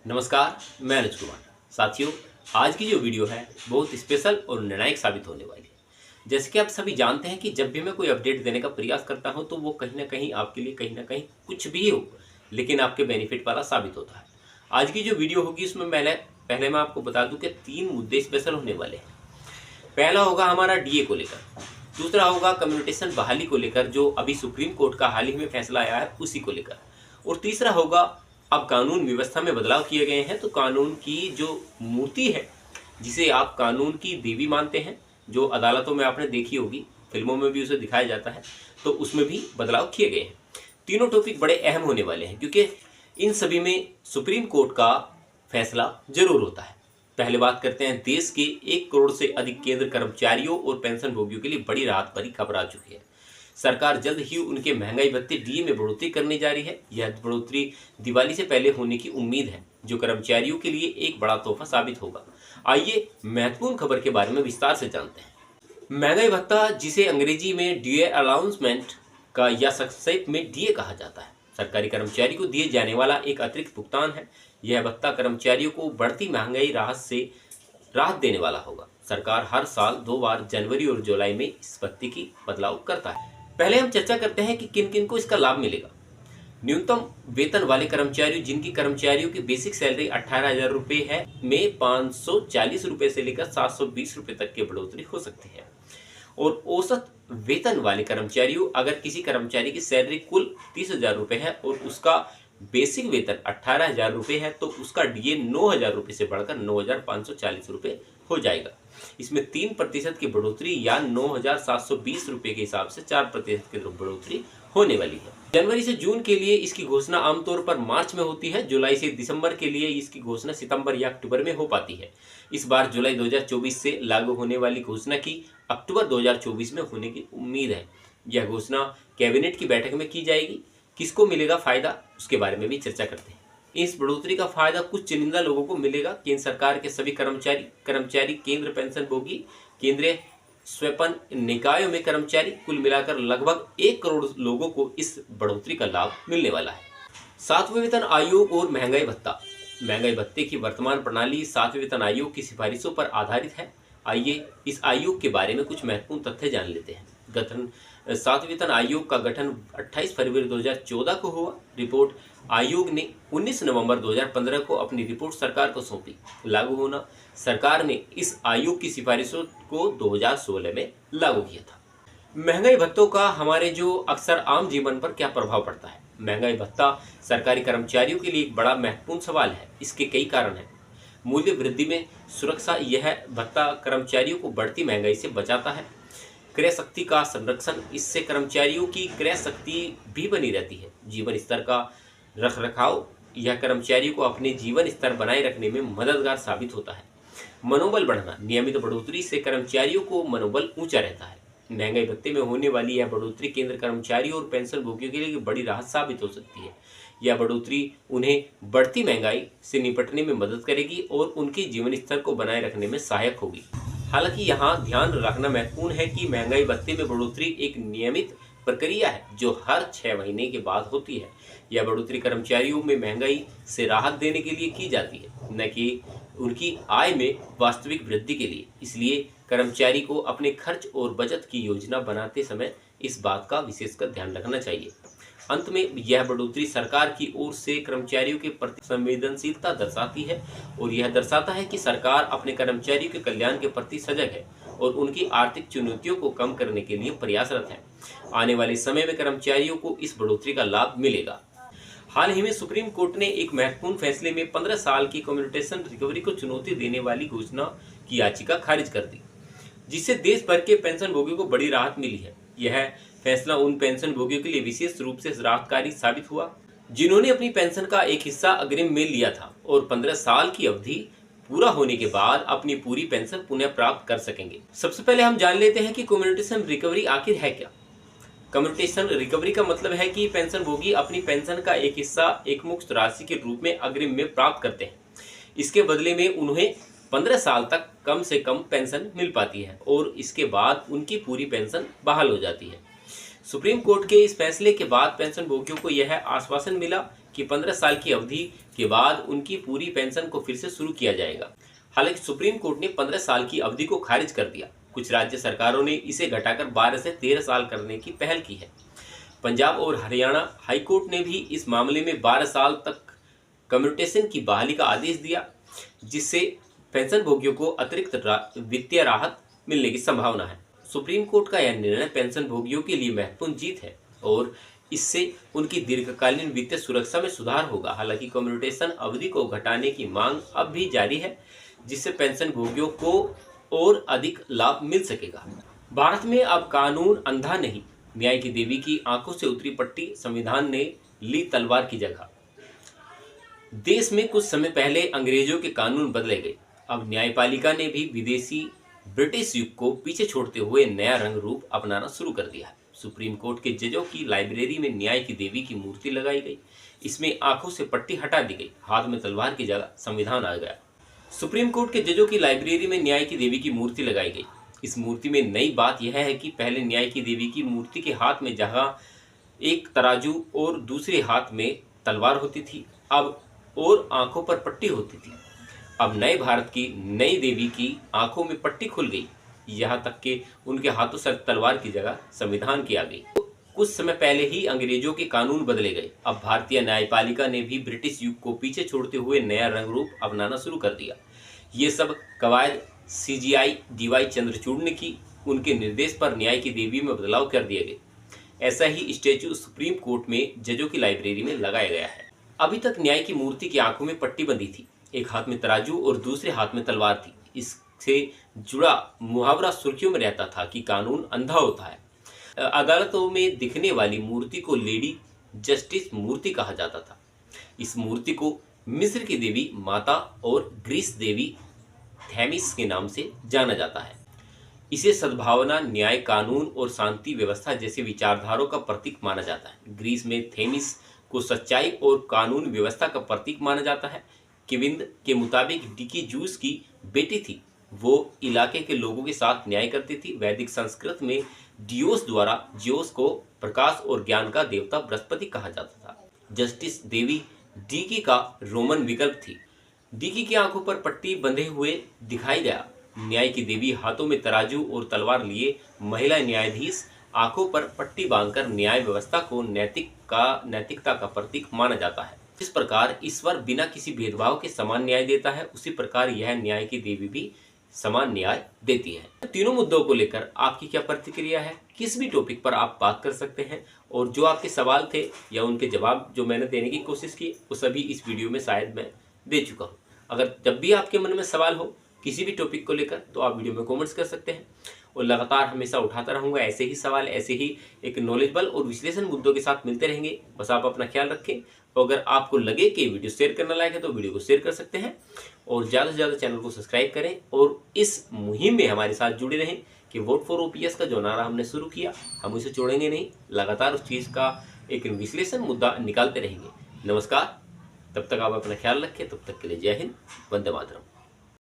नमस्कार, मैं अनुज कुमार। साथियों, आज की जो वीडियो है बहुत स्पेशल और निर्णायक साबित होने वाली है। जैसे कि आप सभी जानते हैं कि जब भी मैं कोई अपडेट देने का प्रयास करता हूं तो वो कहीं ना कहीं आपके लिए कहीं ना कहीं कुछ भी हो, लेकिन आपके बेनिफिट वाला साबित होता है। आज की जो वीडियो होगी उसमें पहले पहले मैं आपको बता दूं कि 3 मुद्दे स्पेशल होने वाले हैं। पहला होगा हमारा डीए को लेकर, दूसरा होगा कम्युनिकेशन बहाली को लेकर जो अभी सुप्रीम कोर्ट का हाल ही में फैसला आया है उसी को लेकर, और तीसरा होगा अब कानून व्यवस्था में बदलाव किए गए हैं तो कानून की जो मूर्ति है, जिसे आप कानून की देवी मानते हैं, जो अदालतों में आपने देखी होगी, फिल्मों में भी उसे दिखाया जाता है, तो उसमें भी बदलाव किए गए हैं। तीनों टॉपिक बड़े अहम होने वाले हैं क्योंकि इन सभी में सुप्रीम कोर्ट का फैसला जरूर होता है। पहले बात करते हैं, देश के 1 करोड़ से अधिक केंद्र कर्मचारियों और पेंशन भोगियों के लिए बड़ी राहत भरी खबर आ चुकी है। सरकार जल्द ही उनके महंगाई भत्ते डीए में बढ़ोतरी करने जा रही है। यह बढ़ोतरी दिवाली से पहले होने की उम्मीद है, जो कर्मचारियों के लिए एक बड़ा तोहफा साबित होगा। आइए महत्वपूर्ण खबर के बारे में विस्तार से जानते हैं। महंगाई भत्ता, जिसे अंग्रेजी में डीए अलाउंसमेंट का या संक्षेप में डीए कहा जाता है, सरकारी कर्मचारी को दिए जाने वाला एक अतिरिक्त भुगतान है। यह भत्ता कर्मचारियों को बढ़ती महंगाई राहत से राहत देने वाला होगा। सरकार हर साल 2 बार जनवरी और जुलाई में इस भत्ते की बदलाव करता है। पहले हम चर्चा करते हैं कि किन किन को इसका लाभ मिलेगा। न्यूनतम वेतन वाले कर्मचारियों, जिनकी कर्मचारियों की बेसिक सैलरी 18,000 रुपये है, में 540 रुपये से लेकर 720 रुपये तक की बढ़ोतरी हो सकती है। और औसत वेतन वाले कर्मचारियों, अगर किसी कर्मचारी की सैलरी कुल 30,000 रुपये है और उसका बेसिक वेतन 18,000 रुपये है, तो उसका डीए 9,000 रुपये से बढ़कर 9,540 रुपये हो जाएगा। इसमें 3% की बढ़ोतरी या 9,720 रुपये के हिसाब से 4% की बढ़ोतरी होने वाली है। जनवरी से जून के लिए इसकी घोषणा आमतौर पर मार्च में होती है। जुलाई से दिसंबर के लिए इसकी घोषणा सितंबर या अक्टूबर में हो पाती है। इस बार जुलाई 2024 से लागू होने वाली घोषणा की अक्टूबर 2024 में होने की उम्मीद है। यह घोषणा कैबिनेट की बैठक में की जाएगी। किसको मिलेगा फायदा, उसके बारे में भी चर्चा करते हैं। इस बढ़ोतरी का फायदा कुछ चुनिंदा लोगों को मिलेगा। केंद्र सरकार के सभी कर्मचारी, केंद्र पेंशन भोगी, केंद्रीय स्वपन निकायों में कर्मचारी, कुल मिलाकर लगभग 1 करोड़ लोगों को इस बढ़ोतरी का लाभ मिलने वाला है। 7वें वेतन आयोग और महंगाई भत्ता। महंगाई भत्ते की वर्तमान प्रणाली 7वें वेतन आयोग की सिफारिशों पर आधारित है। आइए इस आयोग के बारे में कुछ महत्वपूर्ण तथ्य जान लेते हैं। 7वें वेतन आयोग का गठन 28 फरवरी 2014 को हुआ। रिपोर्ट आयोग ने 19 नवंबर 2015 को अपनी रिपोर्ट सरकार को सौंपी। लागू होना, सरकार ने इस आयोग की सिफारिशों को 2016 में लागू किया था। महंगाई भत्तों का हमारे जो अक्सर आम जीवन पर क्या प्रभाव पड़ता है। महंगाई भत्ता सरकारी कर्मचारियों के लिए एक बड़ा महत्वपूर्ण सवाल है। इसके कई कारण हैं। मूल्य वृद्धि में सुरक्षा, यह भत्ता कर्मचारियों को बढ़ती महंगाई से बचाता है। क्रय शक्ति का संरक्षण, इससे कर्मचारियों की क्रय शक्ति भी बनी रहती है। जीवन स्तर का रखरखाव, यह कर्मचारियों को अपने जीवन स्तर बनाए रखने में मददगार साबित होता है। मनोबल बढ़ना, नियमित बढ़ोतरी से कर्मचारियों को मनोबल ऊंचा रहता है। महंगाई भत्ते में होने वाली यह बढ़ोतरी केंद्र कर्मचारियों और पेंशन भोगियों के लिए बड़ी राहत साबित हो सकती है। यह बढ़ोतरी उन्हें बढ़ती महंगाई से निपटने में मदद करेगी और उनके जीवन स्तर को बनाए रखने में सहायक होगी। हालांकि यहाँ ध्यान रखना महत्वपूर्ण है कि महंगाई भत्ते में बढ़ोतरी एक नियमित प्रक्रिया है जो हर 6 महीने के बाद होती है। यह बढ़ोतरी कर्मचारियों में महंगाई से राहत देने के लिए की जाती है, न कि उनकी आय में वास्तविक वृद्धि के लिए। इसलिए कर्मचारी को अपने खर्च और बचत की योजना बनाते समय इस बात का विशेषकर ध्यान रखना चाहिए। अंत में यह बढ़ोतरी सरकार की ओर से कर्मचारियों के प्रति संवेदनशीलता दर्शाती है और यह दर्शाता है कि सरकार अपने कर्मचारियों के कल्याण के प्रति सजग है और उनकी आर्थिक चुनौतियों को कम करने के लिए प्रयासरत है। आने वाले समय में कर्मचारियों को इस बढ़ोतरी का लाभ मिलेगा। हाल ही में सुप्रीम कोर्ट ने एक महत्वपूर्ण फैसले में 15 साल की कम्युनिकेशन रिकवरी को चुनौती देने वाली घोषणा की याचिका खारिज कर दी, जिससे देश भर के पेंशन भोगियों को बड़ी राहत मिली है। यह फैसला उन पेंशन भोगियों के लिए विशेष रूप से राहतकारी साबित हुआ जिन्होंने अपनी पेंशन का एक हिस्सा अग्रिम में लिया था और 15 साल की अवधि पूरा होने के बाद अपनी पूरी पेंशन पुनः प्राप्त कर सकेंगे। सबसे पहले हम जान लेते हैं कि कम्युनिकेशन रिकवरी आखिर है क्या। कम्युनिकेशन रिकवरी का मतलब है कि पेंशन भोगी अपनी पेंशन का एक हिस्सा एकमुश्त राशि के रूप में अग्रिम में प्राप्त करते हैं। इसके बदले में उन्हें 15 साल तक कम से कम पेंशन मिल पाती है और इसके बाद उनकी पूरी पेंशन बहाल हो जाती है। सुप्रीम कोर्ट के इस फैसले के बाद पेंशन भोगियों को यह आश्वासन मिला कि 15 साल की अवधि के बाद उनकी पूरी पेंशन को फिर से शुरू किया जाएगा। हालांकि सुप्रीम कोर्ट ने 15 साल की अवधि को खारिज कर दिया। कुछ राज्य सरकारों ने इसे घटाकर 12 से 13 साल करने की पहल की है। पंजाब और हरियाणा हाईकोर्ट ने भी इस मामले में 12 साल तक कम्यूटेशन की बहाली का आदेश दिया, जिससे पेंशन भोगियों को अतिरिक्त वित्तीय राहत मिलने की संभावना है। सुप्रीम कोर्ट का यह निर्णय पेंशन भोगियों के लिए महत्वपूर्ण जीत है और इससे उनकी दीर्घकालीन वित्तीय सुरक्षा में सुधार होगा। हालांकि कम्यूटेशन अवधि को घटाने की मांग अब भी जारी है, जिससे पेंशन भोगियों को और अधिक लाभ मिल सकेगा। भारत में अब कानून अंधा नहीं, न्याय की देवी की आंखों से उतरी पट्टी, संविधान ने ली तलवार की जगह। देश में कुछ समय पहले अंग्रेजों के कानून बदले गए। अब न्यायपालिका ने भी विदेशी ब्रिटिश युग को पीछे छोड़ते हुए नया रंग रूप अपनाना शुरू कर दिया है। सुप्रीम कोर्ट के जजों की लाइब्रेरी में न्याय की देवी की मूर्ति लगाई गई। इसमें आंखों से पट्टी हटा दी गई, हाथ में तलवार की जगह संविधान आ गया। सुप्रीम कोर्ट के जजों की लाइब्रेरी में न्याय की देवी की मूर्ति लगाई गई। इस मूर्ति में नई बात यह है कि पहले न्याय की देवी की मूर्ति के हाथ में जहां एक तराजू और दूसरे हाथ में तलवार होती थी, अब और आंखों पर पट्टी होती थी। अब नए भारत की नई देवी की आंखों में पट्टी खुल गई, यहाँ तक कि उनके हाथों से तलवार की जगह संविधान की आ गई। कुछ समय पहले ही अंग्रेजों के कानून बदले गए। अब भारतीय न्यायपालिका ने भी ब्रिटिश युग को पीछे छोड़ते हुए नया रंग रूप अपनाना शुरू कर दिया। ये सब कवायद CJI DY चंद्रचूड़ ने की। उनके निर्देश पर न्याय की देवी में बदलाव कर दिए गए। ऐसा ही स्टैचू सुप्रीम कोर्ट में जजों की लाइब्रेरी में लगाया गया है। अभी तक न्याय की मूर्ति की आंखों में पट्टी बंधी थी, एक हाथ में तराजू और दूसरे हाथ में तलवार थी। इससे जुड़ा मुहावरा सुर्खियों में रहता था कि कानून अंधा होता है। अदालतों में दिखने वाली मूर्ति को लेडी जस्टिस मूर्ति कहा जाता था। इस मूर्ति को मिस्र की देवी माता और ग्रीस देवी थेमिस के नाम से जाना जाता है। इसे सद्भावना, न्याय, कानून और शांति व्यवस्था जैसे विचारधारों का प्रतीक माना जाता है। ग्रीस में थेमिस को सच्चाई और कानून व्यवस्था का प्रतीक माना जाता है। किविंद के मुताबिक डिकी जूस की बेटी थी, वो इलाके के लोगों के साथ न्याय करती थी। वैदिक संस्कृत में डियोस द्वारा जियोस को प्रकाश और ज्ञान का देवता बृहस्पति कहा जाता था। जस्टिस देवी डीकी का रोमन विकल्प थी। डीकी की आंखों पर पट्टी बंधे हुए दिखाई गया। न्याय की देवी हाथों में तराजू और तलवार लिए महिला न्यायाधीश आंखों पर पट्टी बांधकर न्याय व्यवस्था को नैतिकता का प्रतीक माना जाता है। जिस प्रकार ईश्वर बिना किसी भेदभाव के समान न्याय देता है, उसी प्रकार यह न्याय की देवी भी समान न्याय देती है। तीनों मुद्दों को लेकर आपकी क्या प्रतिक्रिया है? किस भी टॉपिक पर आप बात कर सकते हैं और जो आपके सवाल थे या उनके जवाब जो मैंने देने की कोशिश की, वो सभी इस वीडियो में शायद मैं दे चुका हूँ। अगर जब भी आपके मन में सवाल हो किसी भी टॉपिक को लेकर, तो आप वीडियो में कमेंट्स कर सकते हैं और लगातार हमेशा उठाता रहूँगा ऐसे ही सवाल, ऐसे ही एक नॉलेजेबल और विश्लेषण मुद्दों के साथ मिलते रहेंगे। बस आप अपना ख्याल रखें और अगर आपको लगे कि वीडियो शेयर करना लायक है तो वीडियो को शेयर कर सकते हैं और ज़्यादा से ज़्यादा चैनल को सब्सक्राइब करें और इस मुहिम में हमारे साथ जुड़े रहें कि वोट फॉर OPS का जो नारा हमने शुरू किया, हम उसे छोड़ेंगे नहीं, लगातार उस चीज़ का एक विश्लेषण मुद्दा निकालते रहेंगे। नमस्कार, तब तक आप अपना ख्याल रखें, तब तक के लिए जय हिंद, वंदे मातरम।